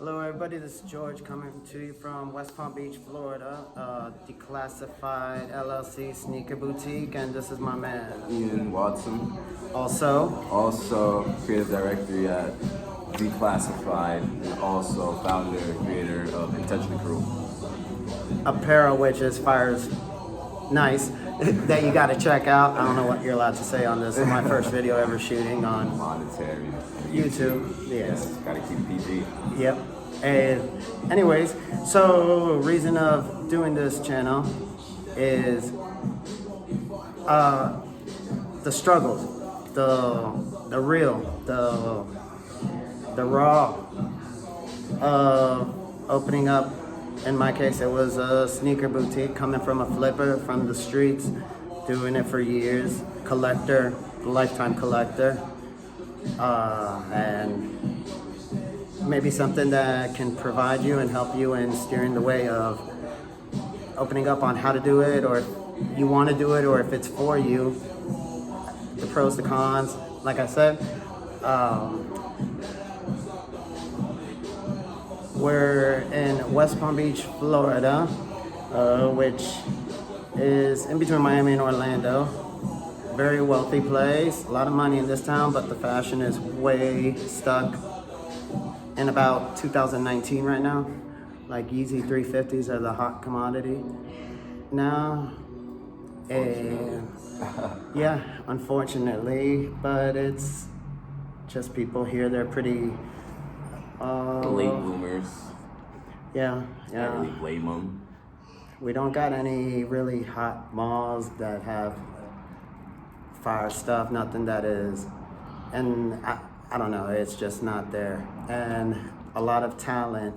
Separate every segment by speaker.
Speaker 1: Hello everybody, this is George coming to you from West Palm Beach, Florida, Declassified LLC Sneaker Boutique, and this is my man,
Speaker 2: Ian Watson.
Speaker 1: Also
Speaker 2: Creative Director at Declassified, and also founder and creator of Intentionally Cruel.
Speaker 1: apparel, which is fire's nice, that you gotta check out. I don't know what you're allowed to say on this. It's my first video ever shooting on
Speaker 2: Monetary.
Speaker 1: YouTube. Yes.
Speaker 2: Gotta keep PG.
Speaker 1: Yep. And anyways, so reason of doing this channel is the struggles, the real, the raw of opening up. In my case, it was a sneaker boutique, coming from a flipper from the streets, doing it for years, collector, lifetime collector, and maybe something that can provide you and help you in steering the way of opening up on how to do it, or if you want to do it, or if it's for you, the pros, the cons. Like I said, we're in West Palm Beach, Florida, which is in between Miami and Orlando. Very wealthy place, a lot of money in this town, but the fashion is way stuck in about 2019 right now. Like Yeezy 350s are the hot commodity now. And yeah, unfortunately, but it's just people here, they're pretty
Speaker 2: Late bloomers.
Speaker 1: Yeah.
Speaker 2: Can't really blame them.
Speaker 1: We don't got any really hot malls that have fire stuff, nothing that is, and I don't know, it's just not there. And a lot of talent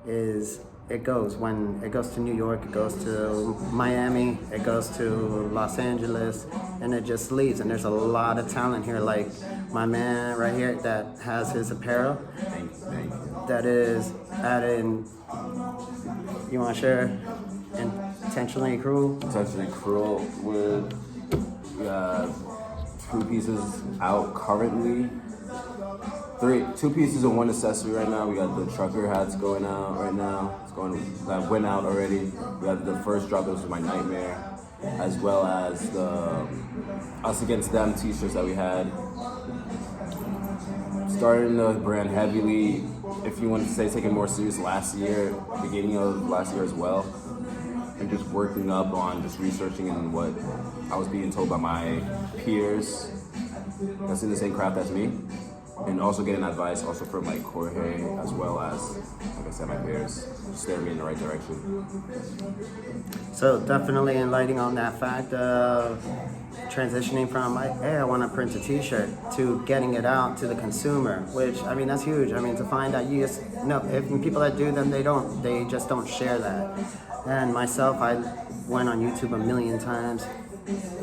Speaker 1: when it goes to New York, it goes to Miami, it goes to Los Angeles, and it just leaves. And there's a lot of talent here, like my man right here that has his apparel.
Speaker 2: Thank you.
Speaker 1: That is adding, you want to share Intentionally Cruel?
Speaker 2: Intentionally Cruel with two pieces out currently. Two pieces and one accessory right now. We got the trucker hats going out right now. That went out already. We got the first drop, this was my nightmare, as well as the Us Against Them t-shirts that we had. Starting the brand heavily, if you want to say taking more serious last year, beginning of last year as well. And just working up on just researching and what I was being told by my peers that's in the same craft as me. And also getting advice also from like Jorge, as well as, like I said, my peers, steer me in the right direction.
Speaker 1: So definitely enlightening on that fact of transitioning from like, hey, I want to print a t-shirt, to getting it out to the consumer, which, I mean, that's huge. I mean, to find out, you just, no, if people that do them, they just don't share that. And myself, I went on YouTube a million times,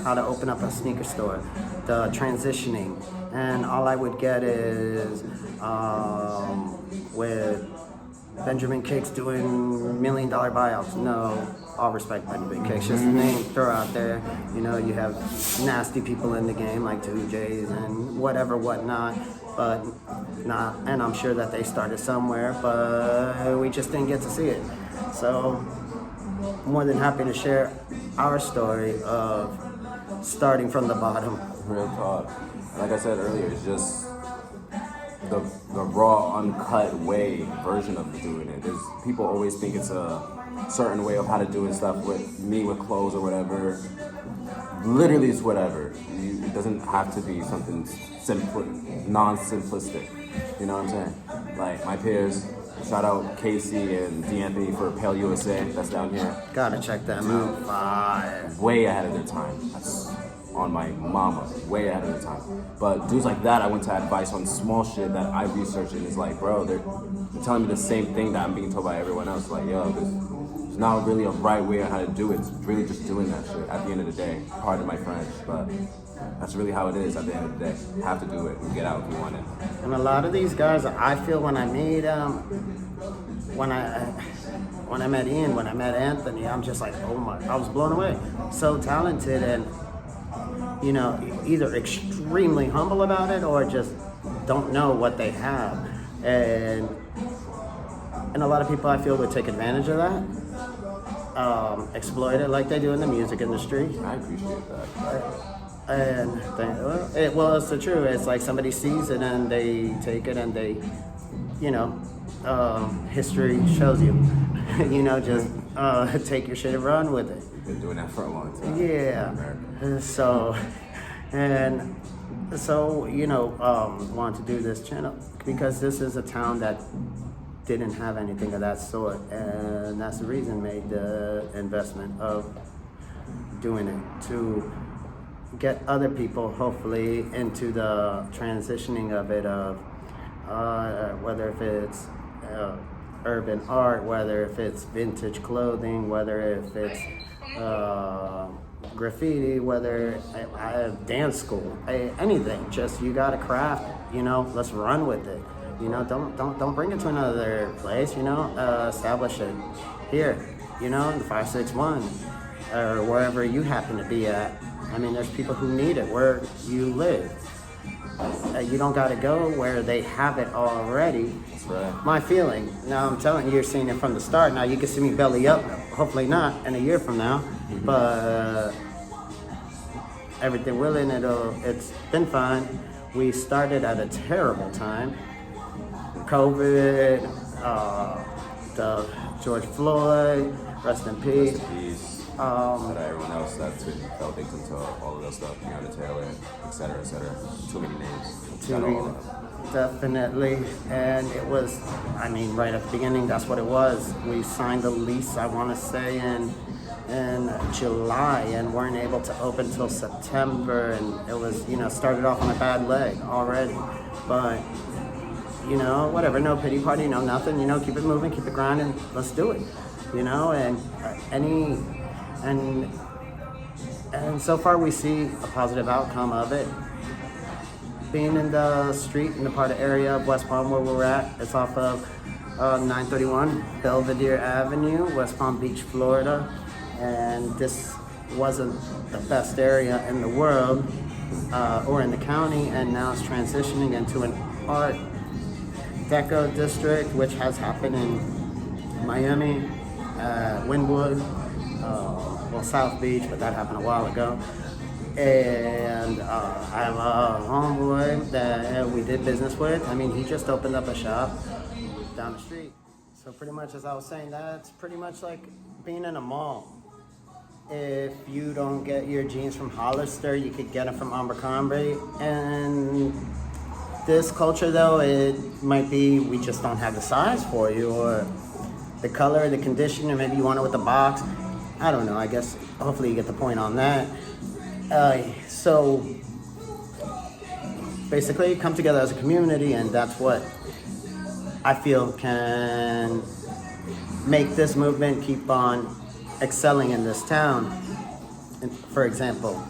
Speaker 1: how to open up a sneaker store, the transitioning, and all I would get is with Benjamin Cakes doing $1 million buyouts. No, all respect Benjamin Cakes, just a name throw out there. You know, you have nasty people in the game like 2Js and whatnot, but not. And I'm sure that they started somewhere, but we just didn't get to see it. So more than happy to share our story of starting from the bottom.
Speaker 2: Real talk. Like I said earlier, it's just the raw, uncut version of doing it. People always think it's a certain way of how to do it, stuff with me with clothes or whatever. Literally, it's whatever. It doesn't have to be something non-simplistic. You know what I'm saying? Like my peers, shout out Casey and D'Anthony for Pale USA. That's down here.
Speaker 1: Gotta check them out. Fire.
Speaker 2: Way ahead of their time. That's on my mama, way ahead of the time. But dudes like that, I went to advice on small shit that I researched, and it's like, bro, they're telling me the same thing that I'm being told by everyone else. Like, yo, there's not really a right way on how to do it. It's really just doing that shit at the end of the day. Pardon my French, but that's really how it is at the end of the day. You have to do it and get out if you want it.
Speaker 1: And a lot of these guys, I feel when I meet when I met Ian, when I met Anthony, I'm just like, oh my, I was blown away. So talented, and you know, either extremely humble about it or just don't know what they have. And And a lot of people I feel would take advantage of that, exploit it like they do in the music industry.
Speaker 2: I appreciate that.
Speaker 1: And well, it's the truth. It's like somebody sees it and they take it and they, you know, history shows you, you know, just take your shit and run with it.
Speaker 2: We've been doing that for a long time.
Speaker 1: Yeah. So, you know, wanted to do this channel because this is a town that didn't have anything of that sort, and that's the reason made the investment of doing it, to get other people hopefully into the transitioning of it, of whether if it's urban art, whether if it's vintage clothing, whether if it's graffiti, whether I have dance school, anything. Just you got a craft, you know. Let's run with it. You know, don't bring it to another place. You know, establish it here. You know, in the 561 or wherever you happen to be at. I mean, there's people who need it where you live. You don't got to go where they have it already.
Speaker 2: That's right.
Speaker 1: My feeling. Now I'm telling you, you're seeing it from the start. Now you can see me belly up. Hopefully not in a year from now. Mm-hmm. But everything willing, it's been fine. We started at a terrible time. COVID, the George Floyd, rest in peace.
Speaker 2: Rest in peace. Everyone else that's been fell victim to all of that stuff, Breonna Taylor, et cetera, et cetera. Too many names.
Speaker 1: Definitely. And it was, I mean, right at the beginning, that's what it was. We signed a lease, I want to say, in July, and weren't able to open till September, and it was, you know, started off on a bad leg already. But, you know, whatever, no pity party, no nothing, you know, keep it moving, keep it grinding, let's do it, you know. And and so far we see a positive outcome of it. Being in the street, in the part of area of West Palm where we're at, it's off of 931 Belvedere Avenue, West Palm Beach, Florida. And this wasn't the best area in the world or in the county, and now it's transitioning into an art deco district, which has happened in Miami, Wynwood, South Beach, but that happened a while ago. And I have a homeboy that we did business with. I mean, he just opened up a shop down the street. So pretty much, as I was saying, that's pretty much like being in a mall. If you don't get your jeans from Hollister, you could get them from Abercrombie. And this culture, though, it might be we just don't have the size for you, or the color, the condition, or maybe you want it with the box. I don't know. I guess hopefully you get the point on that. So basically, come together as a community, and that's what I feel can make this movement keep on excelling in this town, for example.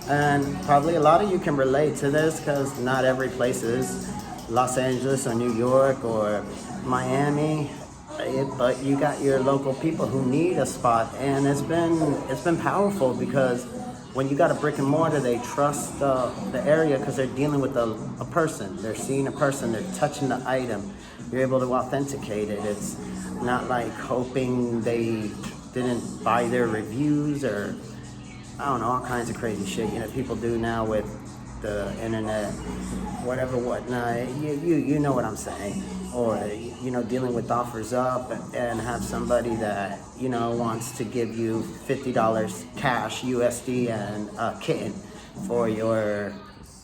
Speaker 1: And probably a lot of you can relate to this, because not every place is Los Angeles or New York or Miami, but you got your local people who need a spot, and it's been powerful, because when you got a brick and mortar, they trust the area because they're dealing with a person. They're seeing a person, they're touching the item. You're able to authenticate it. It's not like hoping they didn't buy their reviews, or I don't know, all kinds of crazy shit, you know, people do now with the internet, whatnot. You know what I'm saying. Or, you know, dealing with offers up and have somebody that, you know, wants to give you $50 cash USD and a kitten for your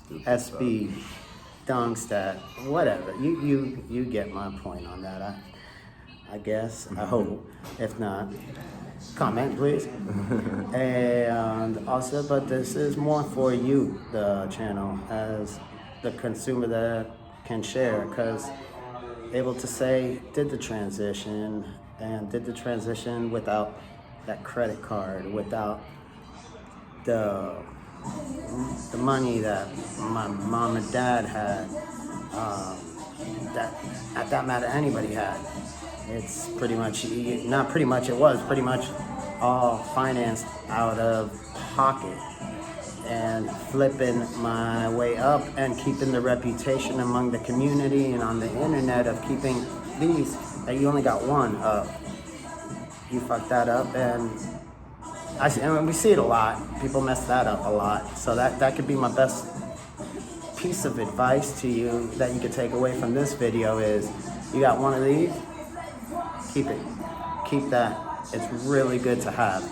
Speaker 1: SB dunks, that whatever. You get my point on that. I guess. I hope. If not, comment please. And also, but this is more for you, the channel, as the consumer that can share, because able to say did the transition without that credit card, without the money that my mom and dad had, that at that matter anybody had. It's pretty much, not pretty much, it was pretty much all financed out of pocket, and flipping my way up and keeping the reputation among the community and on the internet of keeping these and you only got one up, you fucked that up. And we see it a lot. People mess that up a lot. So that could be my best piece of advice to you that you could take away from this video is you got one of these, keep it. Keep that. It's really good to have.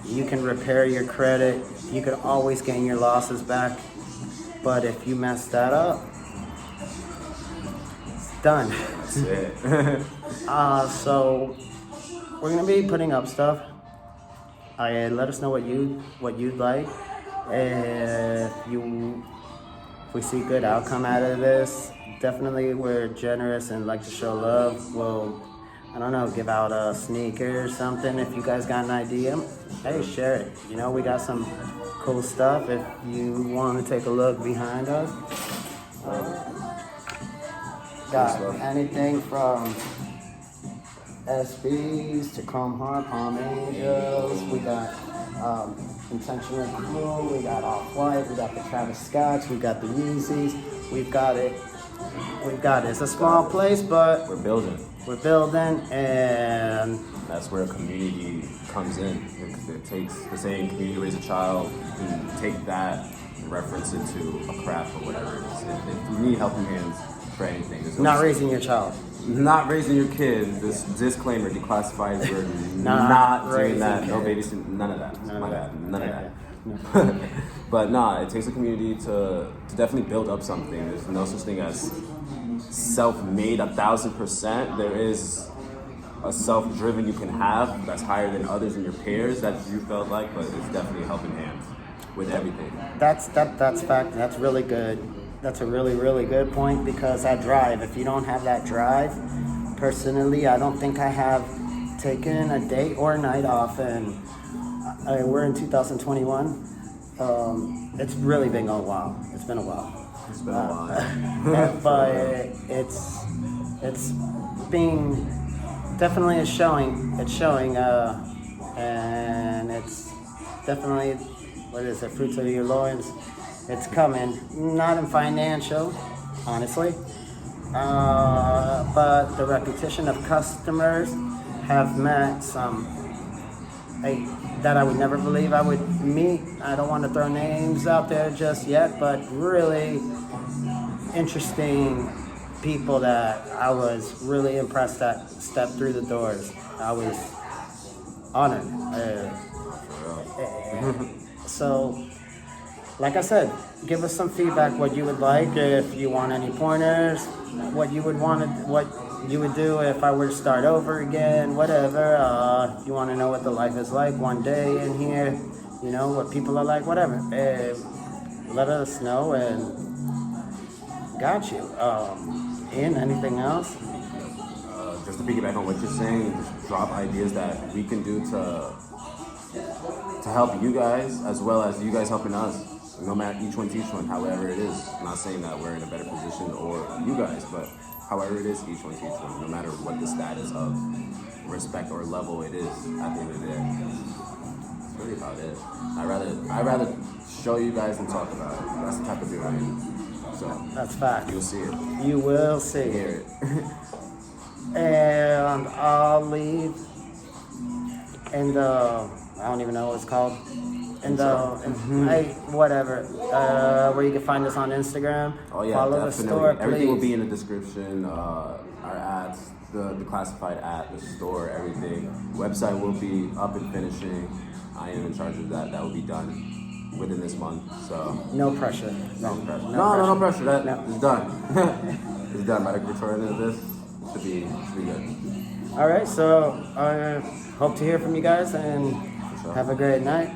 Speaker 1: You can repair your credit. You could always gain your losses back. But if you mess that up, it's done.
Speaker 2: That's it.
Speaker 1: So we're gonna be putting up stuff. Let us know what you'd like. If we see good outcome out of this, definitely we're generous and like to show love. We'll, I don't know, give out a sneaker or something. If you guys got an idea, hey, share it. You know, we got some cool stuff. If you want to take a look behind us, got anything from SBs to Chrome Heart, Palm Angels. We got Intentional Crew. We got Off-White. We got the Travis Scotts. We got the Yeezys. We've got it. It's a small place, but
Speaker 2: we're building.
Speaker 1: And
Speaker 2: that's where a community comes in. It takes the same community to raise a child, and take that and reference it to a craft or whatever it is. If you need helping hands for anything, there's
Speaker 1: not raising your child.
Speaker 2: Not raising your kid. This disclaimer declassifies. We're not doing that. No babysitting. None of that. None of that. No. But it takes a community to definitely build up something. There's no such thing as self-made 1,000%. There is a self-driven you can have that's higher than others in your peers that you felt like, but it's definitely a helping hand with everything.
Speaker 1: That's fact. That's really good. That's a really, really good point, because that drive, if you don't have that drive, personally, I don't think I have taken a day or a night off, and we're in 2021. It's really been a while. It's been a while.
Speaker 2: It's been a while.
Speaker 1: But it's being, definitely is showing. It's showing, and it's definitely, fruits of your loins. It's coming, not in financial, honestly, but the repetition of customers have met some that I would never believe I would meet. I don't want to throw names out there just yet, but really interesting people that I was really impressed that stepped through the doors. I was honored. So, like I said, give us some feedback what you would like, if you want any pointers, what you would do if I were to start over again, whatever. You want to know what the life is like one day in here, you know, what people are like, whatever. Let us know, and got you. Ian, anything else?
Speaker 2: Just to piggyback on what you're saying, just drop ideas that we can do to help you guys, as well as you guys helping us. No matter, each one teach one, however it is. I'm not saying that we're in a better position or you guys, but however it is, each one teach one, no matter what the status of respect or level it is at the end of the day. That's really about it. I'd rather show you guys than talk about it. That's the type of dude I am. So
Speaker 1: that's fact.
Speaker 2: You'll see it.
Speaker 1: You will see
Speaker 2: it.
Speaker 1: And I'll leave in the, I don't even know what it's called. And whatever, where you can find us on Instagram.
Speaker 2: Oh yeah,
Speaker 1: follow
Speaker 2: definitely.
Speaker 1: The store,
Speaker 2: everything
Speaker 1: please.
Speaker 2: will be in the description. Our ads, the classified app, the store, everything. Website will be up and finishing. I am in charge of that. That will be done within this month. So
Speaker 1: no pressure.
Speaker 2: No pressure. That is done. It's done. By the return of this, should be good.
Speaker 1: All right. So I hope to hear from you guys, and have a great night.